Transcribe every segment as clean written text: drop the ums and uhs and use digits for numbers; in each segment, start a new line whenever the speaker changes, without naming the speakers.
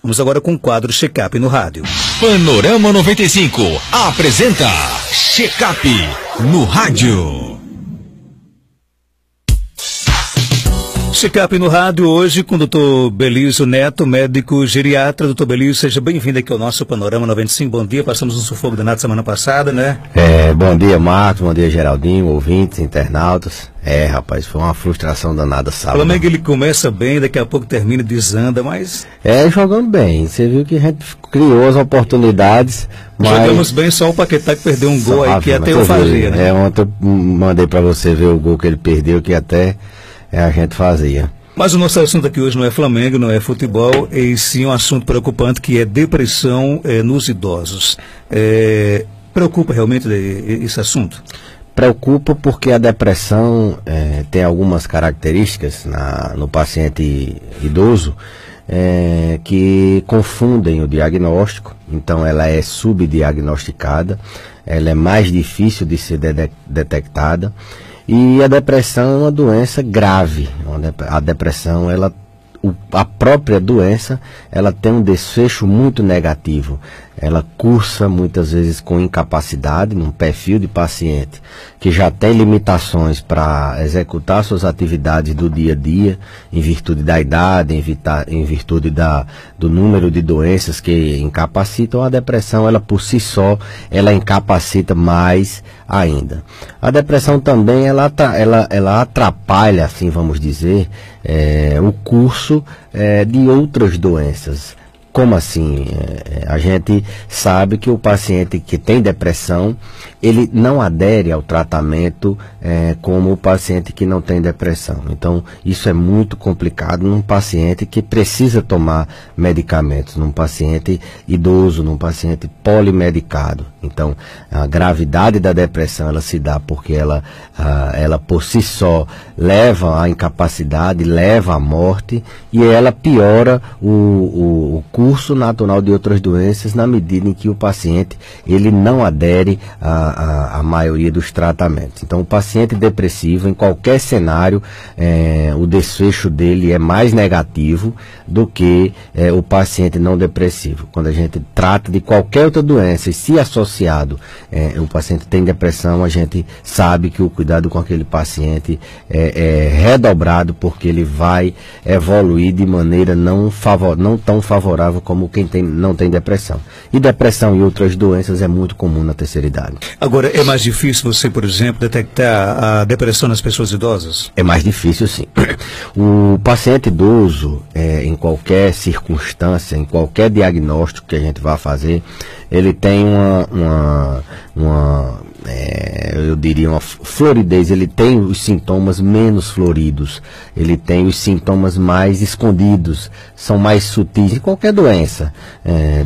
Vamos agora com o quadro Check-up no rádio.
Panorama 95 apresenta Check-up no rádio.
Check-up no rádio hoje com o Dr. Belísio Neto, médico geriatra. Dr. Belísio, seja bem-vindo aqui ao nosso Panorama 95. Bom dia, passamos um sufoco danado semana passada, né?
Bom dia, Marcos, bom dia, Geraldinho, ouvintes, internautas. Rapaz, foi uma frustração danada sábado.
O Flamengo ele começa bem, daqui a pouco termina e desanda, mas...
Jogando bem, você viu que a gente criou as oportunidades, mas...
Jogamos bem, só o Paquetá que perdeu um gol aí que até eu fazia, né?
Ontem eu mandei pra você ver o gol que ele perdeu, que até a gente fazia.
Mas o nosso assunto aqui hoje não é Flamengo, não é futebol, e sim um assunto preocupante que é depressão nos idosos. Preocupa realmente esse assunto?
Preocupa porque a depressão tem algumas características no paciente idoso que confundem o diagnóstico. Então ela é subdiagnosticada, ela é mais difícil de ser detectada. E a depressão é uma doença grave. A depressão, a própria doença, ela tem um desfecho muito negativo. Ela cursa muitas vezes com incapacidade, num perfil de paciente que já tem limitações para executar suas atividades do dia a dia, em virtude da idade, em virtude do número de doenças que incapacitam. A depressão, ela por si só, ela incapacita mais ainda. A depressão também, ela atrapalha, assim vamos dizer, o curso de outras doenças. Como assim? A gente sabe que o paciente que tem depressão, ele não adere ao tratamento como o paciente que não tem depressão. Então, isso é muito complicado num paciente que precisa tomar medicamentos, num paciente idoso, num paciente polimedicado. Então, a gravidade da depressão, ela se dá porque ela por si só leva à incapacidade, leva à morte, e ela piora o curso natural de outras doenças na medida em que o paciente ele não adere à maioria dos tratamentos. Então, o paciente depressivo, em qualquer cenário, o desfecho dele é mais negativo do que o paciente não depressivo. Quando a gente trata de qualquer outra doença e se associado o paciente tem depressão, a gente sabe que o cuidado com aquele paciente é redobrado, porque ele vai evoluir de maneira não tão favorável como quem não tem depressão. E depressão e outras doenças é muito comum na terceira idade.
Agora, é mais difícil você, por exemplo, detectar a depressão nas pessoas idosas? É
mais difícil, sim. O paciente idoso, em qualquer circunstância, em qualquer diagnóstico que a gente vá fazer, ele tem eu diria uma floridez. Ele tem os sintomas menos floridos, ele tem os sintomas mais escondidos, são mais sutis. De qualquer doença,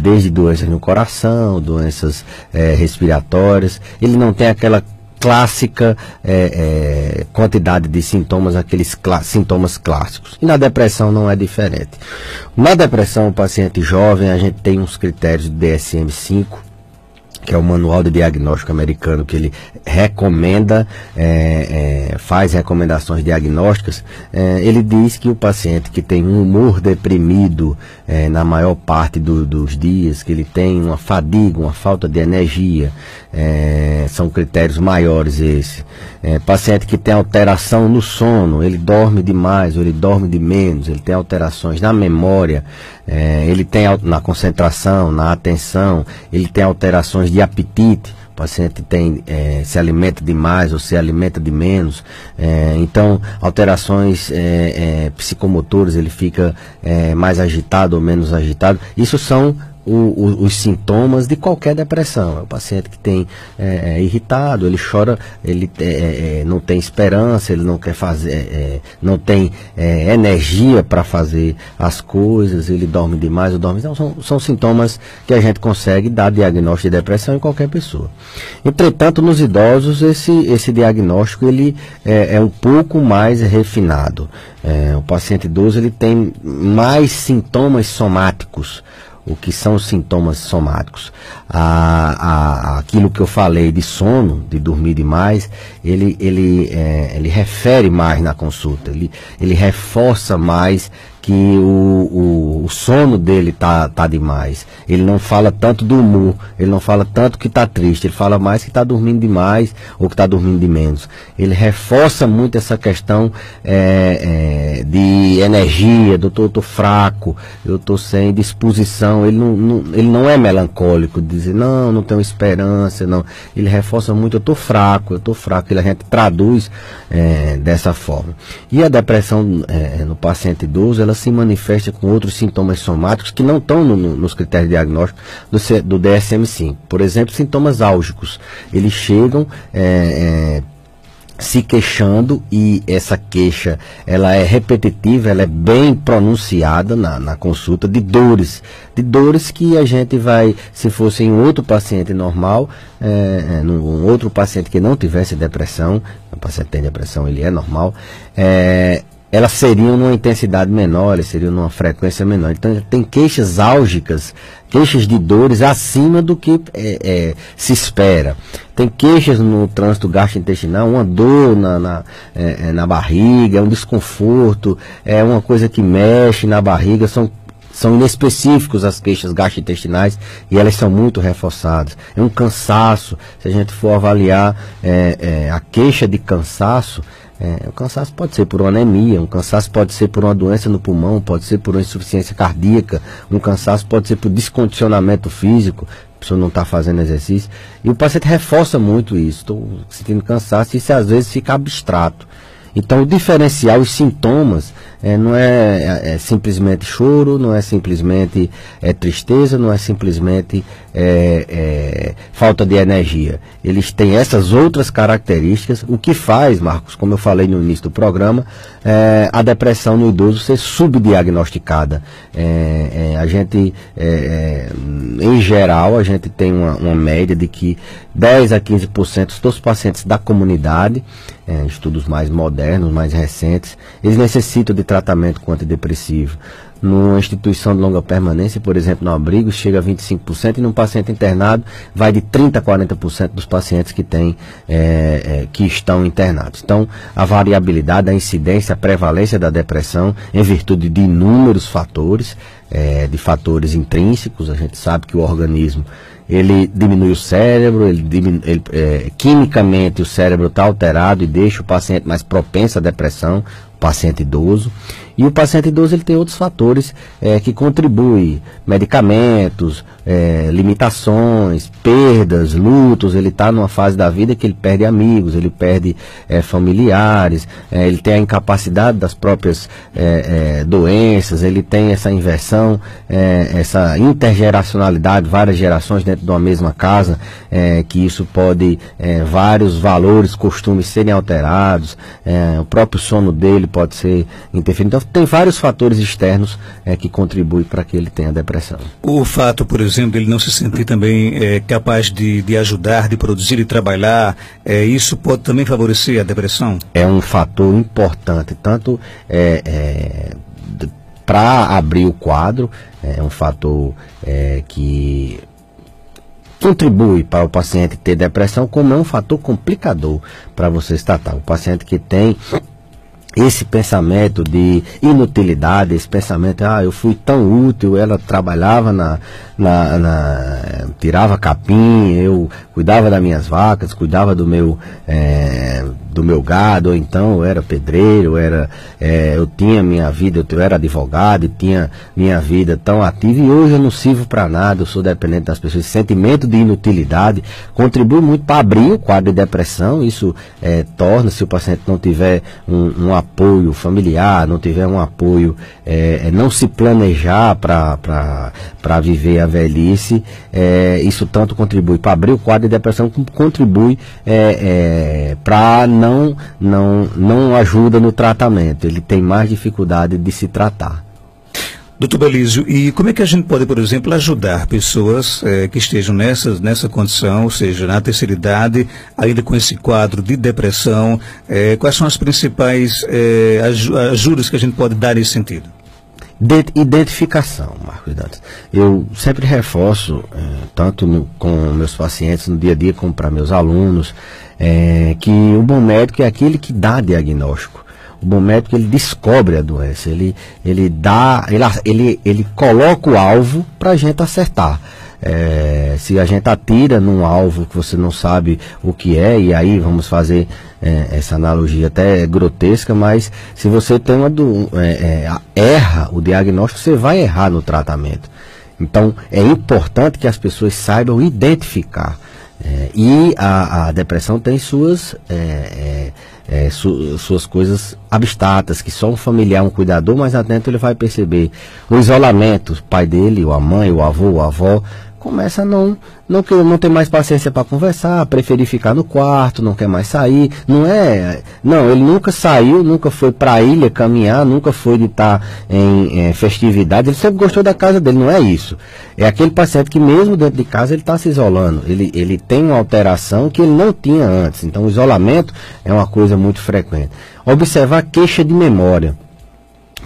desde doenças no coração, doenças respiratórias, ele não tem aquela clássica quantidade de sintomas, aqueles sintomas clássicos. E na depressão não é diferente. Na depressão, o paciente jovem, a gente tem uns critérios do DSM-5, que é o manual de diagnóstico americano, que ele recomenda, faz recomendações diagnósticas. Ele diz que o paciente que tem um humor deprimido na maior parte dos dias, que ele tem uma fadiga, uma falta de energia, são critérios maiores esses. Paciente que tem alteração no sono, ele dorme demais ou ele dorme de menos, ele tem alterações na memória, ele tem na concentração, na atenção, ele tem alterações de apetite. O paciente se alimenta demais ou se alimenta de menos. Então, alterações psicomotoras, ele fica mais agitado ou menos agitado. Isso são os sintomas de qualquer depressão. É o paciente que tem irritado, ele chora, ele não tem esperança, ele não quer fazer, não tem energia para fazer as coisas, ele dorme demais ou dorme. Então são sintomas que a gente consegue dar diagnóstico de depressão em qualquer pessoa. Entretanto, nos idosos esse diagnóstico ele é um pouco mais refinado. O paciente idoso ele tem mais sintomas somáticos. O que são os sintomas somáticos? Aquilo que eu falei de sono, de dormir demais, ele refere mais na consulta, ele reforça mais que o sono dele tá demais. Ele não fala tanto do humor, ele não fala tanto que tá triste, ele fala mais que tá dormindo demais ou que tá dormindo de menos. Ele reforça muito essa questão de energia, eu tô fraco, eu tô sem disposição. Ele não é melancólico, de dizer, não tenho esperança, não. Ele reforça muito, eu tô fraco, a gente traduz dessa forma. E a depressão no paciente idoso, ela se manifesta com outros sintomas somáticos que não estão nos critérios diagnósticos do DSM-5. Por exemplo, sintomas álgicos. Eles chegam se queixando, e essa queixa ela é repetitiva, ela é bem pronunciada na consulta, de dores que a gente vai, se fosse em outro paciente normal, num outro paciente que não tivesse depressão, o paciente tem depressão, ele é normal, elas seriam numa intensidade menor, elas seriam numa frequência menor. Então tem queixas álgicas, queixas de dores acima do que se espera. Tem queixas no trânsito gastrointestinal, uma dor na barriga, um desconforto, uma coisa que mexe na barriga, são inespecíficos as queixas gastrointestinais, e elas são muito reforçadas. É um cansaço, se a gente for avaliar a queixa de cansaço, o cansaço pode ser por uma anemia, um cansaço pode ser por uma doença no pulmão, pode ser por uma insuficiência cardíaca, um cansaço pode ser por descondicionamento físico, a pessoa não está fazendo exercício, e o paciente reforça muito isso, estou sentindo cansaço, e isso às vezes fica abstrato. Então o diferencial, os sintomas, não é simplesmente choro, não é simplesmente tristeza, não é simplesmente falta de energia. Eles têm essas outras características, o que faz, Marcos, como eu falei no início do programa, a depressão no idoso ser subdiagnosticada. A gente, em geral, a gente tem uma média de que 10 a 15% dos pacientes da comunidade, estudos mais modernos, mais recentes, eles necessitam de tratamento com antidepressivo. Numa instituição de longa permanência, por exemplo, no abrigo, chega a 25%, e num paciente internado vai de 30% a 40% dos pacientes que estão internados. Então, a variabilidade, a incidência, a prevalência da depressão, em virtude de inúmeros fatores, de fatores intrínsecos. A gente sabe que o organismo, ele diminui o cérebro, quimicamente o cérebro está alterado e deixa o paciente mais propenso à depressão, o paciente idoso. E o paciente idoso, ele tem outros fatores que contribuem, medicamentos, limitações, perdas, lutos. Ele está numa fase da vida que ele perde amigos, ele perde familiares, ele tem a incapacidade das próprias doenças, ele tem essa inversão, essa intergeracionalidade, várias gerações dentro de uma mesma casa, que isso pode, vários valores, costumes serem alterados, o próprio sono dele pode ser interferido. Então, tem vários fatores externos que contribuem para que ele tenha depressão. O
fato, por exemplo, de ele não se sentir também capaz de ajudar, de produzir e trabalhar, isso pode também favorecer a depressão? É um fator importante, tanto para abrir o quadro, é um fator que contribui para o paciente ter depressão, como é um fator complicador para você tratar. O paciente que tem esse pensamento de inutilidade, esse pensamento, eu fui tão útil, ela trabalhava tirava capim, eu cuidava das minhas vacas, cuidava do meu gado, ou então eu era pedreiro, eu tinha minha vida, eu era advogado, e tinha minha vida tão ativa, e hoje eu não sirvo para nada, eu sou dependente das pessoas. Esse sentimento de inutilidade contribui muito para abrir o quadro de depressão. Isso torna, se o paciente não tiver um apoio familiar, não tiver um apoio, não se planejar para viver a velhice, isso tanto contribui para abrir o quadro de depressão, como contribui para não ajuda no tratamento. Ele tem mais dificuldade de se tratar. Doutor Belísio, e como é que a gente pode, por exemplo, ajudar pessoas que estejam nessa condição, ou seja, na terceira idade, ainda com esse quadro de depressão? Quais são as principais ajudas que a gente pode dar nesse sentido?
Identificação, Marcos Dantas. Eu sempre reforço, tanto com meus pacientes no dia a dia, como para meus alunos, que o bom médico é aquele que dá diagnóstico. o bom médico ele descobre a doença, ele coloca o alvo para a gente acertar. Se a gente atira num alvo que você não sabe o que é, e aí vamos fazer essa analogia até grotesca, mas se você tem erra o diagnóstico, você vai errar no tratamento. Então é importante que as pessoas saibam identificar. E a depressão tem suas coisas abstratas, que só um familiar, um cuidador mais atento, ele vai perceber. O isolamento, o pai dele, ou a mãe, o avô, ou a avó, começa a não ter mais paciência para conversar, preferir ficar no quarto, não quer mais sair. Não, ele nunca saiu, nunca foi para a ilha caminhar, nunca foi de estar em festividade, ele sempre gostou da casa dele, não é isso. É aquele paciente que mesmo dentro de casa ele está se isolando, ele tem uma alteração que ele não tinha antes. Então o isolamento é uma coisa muito frequente. Observar queixa de memória.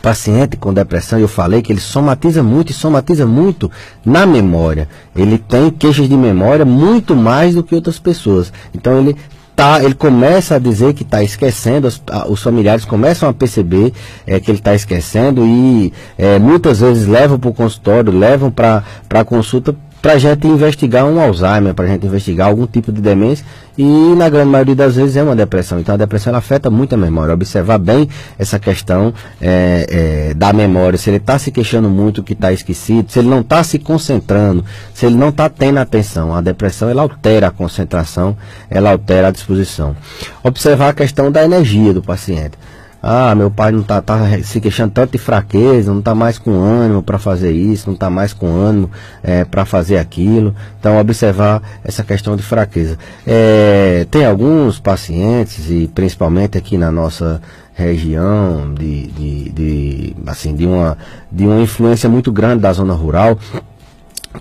Paciente com depressão, eu falei que ele somatiza muito na memória. Ele tem queixas de memória muito mais do que outras pessoas. Então ele começa a dizer que está esquecendo, os familiares começam a perceber que ele está esquecendo e muitas vezes levam para o consultório, levam para a consulta para a gente investigar um Alzheimer, para a gente investigar algum tipo de demência, e na grande maioria das vezes é uma depressão. Então a depressão ela afeta muito a memória. Observar bem essa questão da memória, se ele está se queixando muito que está esquecido, se ele não está se concentrando, se ele não está tendo atenção. A depressão ela altera a concentração, ela altera a disposição. Observar a questão da energia do paciente. Meu pai não tá se queixando tanto de fraqueza, não está mais com ânimo para fazer isso, não está mais com ânimo para fazer aquilo. Então observar essa questão de fraqueza. Tem alguns pacientes, e principalmente aqui na nossa região, de uma influência muito grande da zona rural,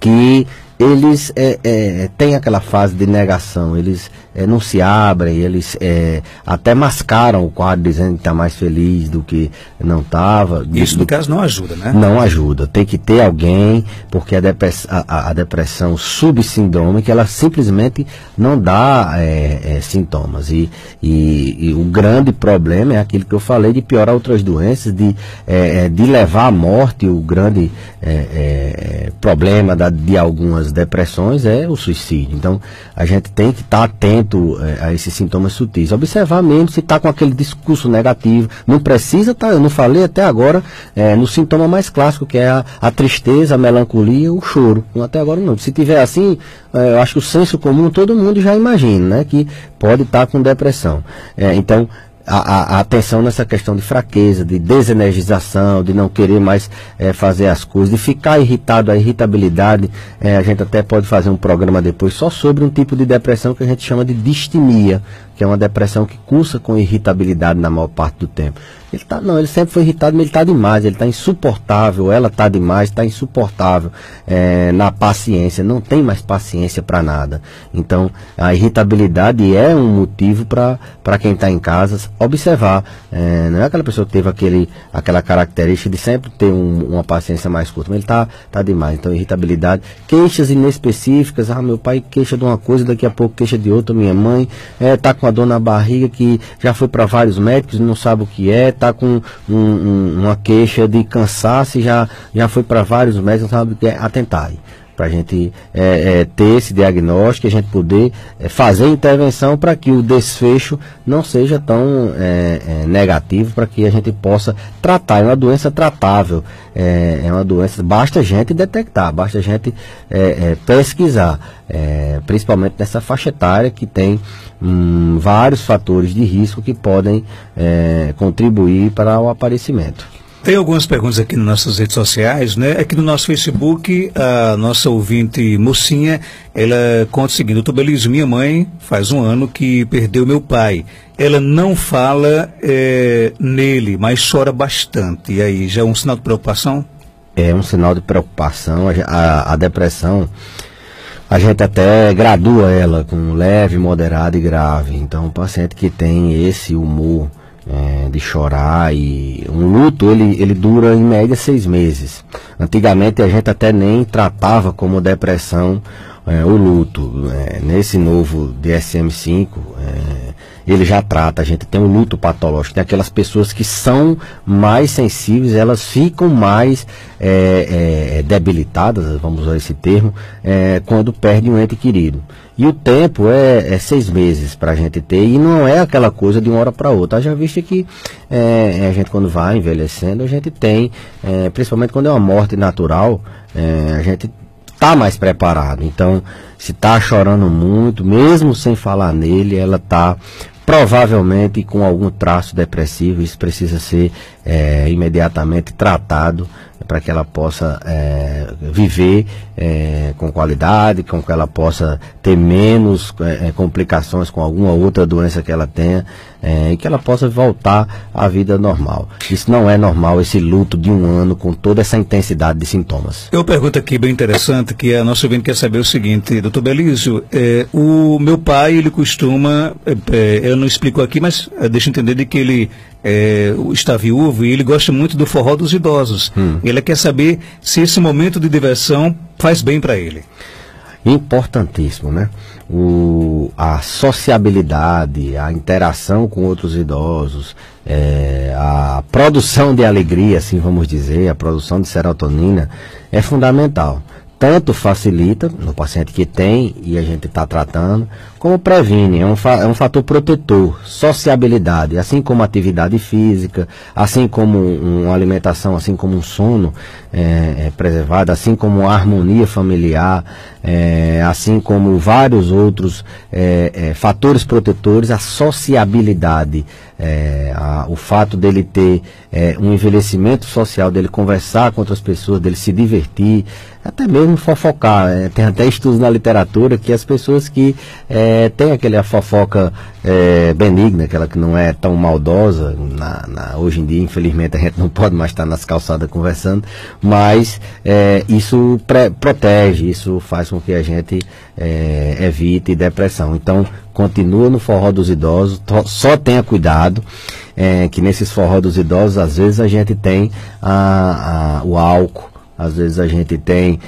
que eles têm aquela fase de negação, eles não se abrem, eles até mascaram o quadro dizendo que está mais feliz do que não estava.
Isso no caso não ajuda, né?
Não ajuda, tem que ter alguém, porque a depressão subsindrômica, ela simplesmente não dá sintomas, e o grande problema é aquilo que eu falei, de piorar outras doenças, de levar à morte. O grande problema de algumas depressões é o suicídio. Então a gente tem que estar atento a esses sintomas sutis, observar mesmo se está com aquele discurso negativo. Não precisa estar, eu não falei até agora no sintoma mais clássico, que é a tristeza, a melancolia, o choro. Até agora não. Se tiver assim, eu acho que o senso comum todo mundo já imagina, né, que pode estar com depressão. Então a atenção nessa questão de fraqueza, de desenergização, de não querer mais fazer as coisas, de ficar irritado, a irritabilidade. A gente até pode fazer um programa depois só sobre um tipo de depressão que a gente chama de distimia, que é uma depressão que cursa com irritabilidade na maior parte do tempo. Ele sempre foi irritado, mas ele está demais, ele está insuportável, ela está demais, está insuportável na paciência, não tem mais paciência para nada. Então a irritabilidade é um motivo para quem está em casa observar. Não é aquela pessoa que teve aquela característica de sempre ter uma paciência mais curta, mas ele está demais. Então irritabilidade, queixas inespecíficas, meu pai queixa de uma coisa, daqui a pouco queixa de outra, minha mãe está com a dor na barriga que já foi para vários médicos, não sabe o que está com uma queixa de cansaço e já foi para vários médicos, não sabe o que é. Atentar aí, para a gente ter esse diagnóstico e a gente poder fazer intervenção para que o desfecho não seja tão negativo, para que a gente possa tratar. É uma doença tratável, é uma doença, basta a gente detectar, basta a gente pesquisar, principalmente nessa faixa etária que tem vários fatores de risco que podem contribuir para o aparecimento.
Tem algumas perguntas aqui nas nossas redes sociais, né? Aqui no nosso Facebook, a nossa ouvinte Mocinha, ela conta o seguinte: doutor Belísio, minha mãe faz 1 ano que perdeu meu pai. Ela não fala nele, mas chora bastante. E aí, já é um sinal de preocupação?
É um sinal de preocupação. A depressão, a gente até gradua ela com leve, moderado e grave. Então, o paciente que tem esse humor de chorar, e um luto ele dura em média 6 meses. Antigamente a gente até nem tratava como depressão o luto. Nesse novo DSM-5 ele já trata. A gente tem um luto patológico, tem aquelas pessoas que são mais sensíveis, elas ficam mais debilitadas, vamos usar esse termo, quando perdem um ente querido. E o tempo é 6 meses para a gente ter, e não é aquela coisa de uma hora para outra. Já visto que a gente, quando vai envelhecendo, a gente tem, principalmente quando é uma morte natural, a gente está mais preparado. Então, se está chorando muito, mesmo sem falar nele, ela está provavelmente com algum traço depressivo. Isso precisa ser imediatamente tratado para que ela possa viver com qualidade, com que ela possa ter menos complicações com alguma outra doença que ela tenha, e que ela possa voltar à vida normal. Isso não é normal, esse luto de um ano com toda essa intensidade de sintomas.
Eu pergunto aqui bem interessante, que a nossa ouvinte quer saber o seguinte, doutor Belísio, o meu pai, ele costuma, eu não explico aqui, mas deixa eu entender de que ele está viúvo e ele gosta muito do forró dos idosos. Ele quer saber se esse momento de diversão faz bem para ele.
Importantíssimo, né? A sociabilidade, a interação com outros idosos, a produção de alegria, assim vamos dizer, a produção de serotonina é fundamental. Tanto facilita no paciente que tem e a gente está tratando, como previne, é um fator protetor. Sociabilidade, assim como atividade física, assim como uma alimentação, assim como um sono preservado, assim como a harmonia familiar, assim como vários outros fatores protetores, a sociabilidade, o fato dele ter um envelhecimento social, dele conversar com outras pessoas, dele se divertir, até mesmo fofocar. Tem até estudos na literatura que as pessoas que têm aquela fofoca benigna, aquela que não é tão maldosa, hoje em dia, infelizmente, a gente não pode mais estar nas calçadas conversando, mas isso protege, isso faz com que a gente evite depressão. Então, continua no forró dos idosos, só tenha cuidado, que nesses forró dos idosos, às vezes a gente tem o álcool, às vezes a gente tem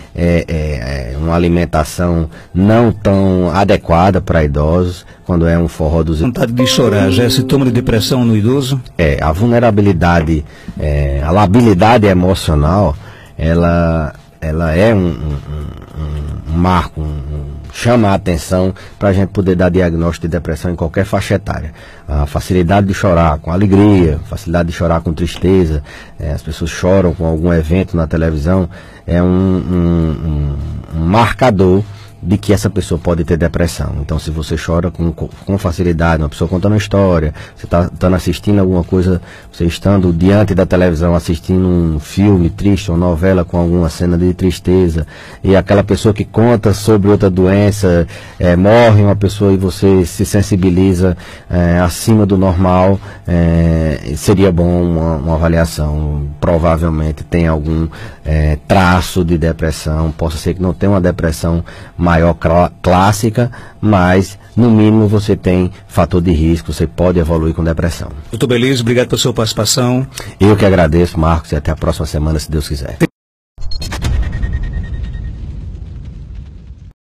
uma alimentação não tão adequada para idosos, quando é um forró dos idosos.
Vontade de chorar, já é sintoma de depressão no idoso?
A vulnerabilidade, a labilidade emocional, ela é um marco, chama a atenção para a gente poder dar diagnóstico de depressão em qualquer faixa etária. A facilidade de chorar com alegria, facilidade de chorar com tristeza, as pessoas choram com algum evento na televisão, é um marcador de que essa pessoa pode ter depressão. Então, se você chora com facilidade, uma pessoa contando uma história, você está assistindo alguma coisa, você estando diante da televisão assistindo um filme triste, uma novela com alguma cena de tristeza, e aquela pessoa que conta sobre outra doença, morre uma pessoa e você se sensibiliza acima do normal, seria bom uma avaliação. Provavelmente tem algum traço de depressão, possa ser que não tenha uma depressão maior clássica, mas no mínimo você tem fator de risco, você pode evoluir com depressão.
Doutor Belísio, obrigado pela sua participação.
Eu que agradeço, Marcos, e até a próxima semana, se Deus quiser.